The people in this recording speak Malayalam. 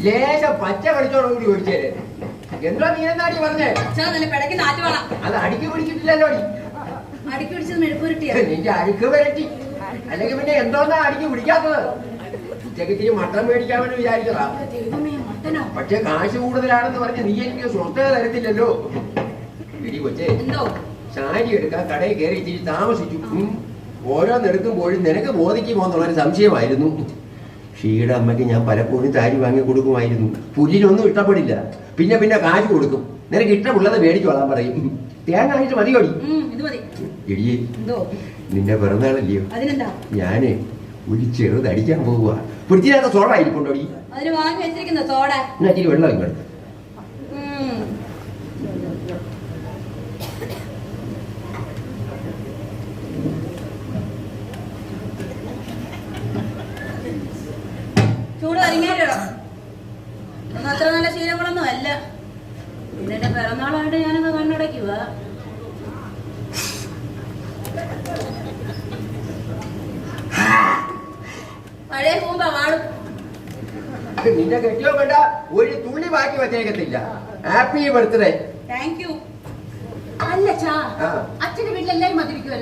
ലേശം പച്ച വെളിച്ചോളം കൂടി ഒഴിച്ചേരെ. എന്താ നീ എന്നാടി പറഞ്ഞേ? അത് അടിക്ക് പിടിച്ചിട്ടില്ലല്ലോ. അടിക്ക് പിടിച്ചത് മെഴുക്കുരുട്ടിയാ. നിന്റെ അടിക്ക് വരട്ടി. അല്ലെങ്കിൽ പിന്നെ എന്തോന്നാ അടിക്ക് പിടിക്കാത്തത്? ഉച്ചക്കിത്തിരി മട്ടൻ മേടിക്കാമെന്ന് വിചാരിച്ചതാ. പക്ഷെ കാശ് കൂടുതലാണെന്ന് പറഞ്ഞ് നീ എനിക്ക് സ്വസ്ഥത തരത്തില്ലല്ലോ. ഇടി കൊച്ചേ, സാരി എടുക്കാൻ കടയിൽ കയറി ഇച്ചിരി താമസിച്ചു. ഓരോന്നെടുക്കുമ്പോഴും നിനക്ക് ബോധിക്കുമോ എന്നുള്ളൊരു സംശയമായിരുന്നു. ഷീയുടെ അമ്മയ്ക്ക് ഞാൻ പലപ്പോഴും സാരി വാങ്ങി കൊടുക്കുമായിരുന്നു. പുല്ലിനൊന്നും ഇഷ്ടപ്പെടില്ല. പിന്നെ പിന്നെ കാശ് കൊടുക്കും. നിനക്ക് ഇഷ്ടമുള്ളത് മേടിച്ചോളാൻ പറയും. തേങ്ങ ആയിട്ട് മതിയോടി. ഇടിയേ, നിന്റെ പിറന്നാളല്ലയോ? ഞാന് ഒരു ചെറുതടിക്കാൻ പോവുക. പിടിച്ചില്ലാത്ത സോഡ ആയിരിക്കൊണ്ടോടി. ഇച്ചിരി വെള്ളം ഇങ്ങോട്ട്. ചൂട് അരിങ്ങാലോ അത്ര നല്ല ശീലങ്ങളൊന്നും അല്ല. ഇതിന്റെ പിറന്നാളായിട്ട് ഞാനൊന്ന് കണ്ണടയ്ക്കുക. പഴയ പൂമ്പ വാടും. നിന്റെ കെട്ടിയോ കണ്ട ഒരു തുള്ളി ബാക്കി വെച്ചേക്കത്തില്ല. Happy birthday. Thank you. അല്ല ചാ, അച്ഛന്റെ വീട്ടിലെല്ലാരും മദ്യപിക്കുമല്ലോ.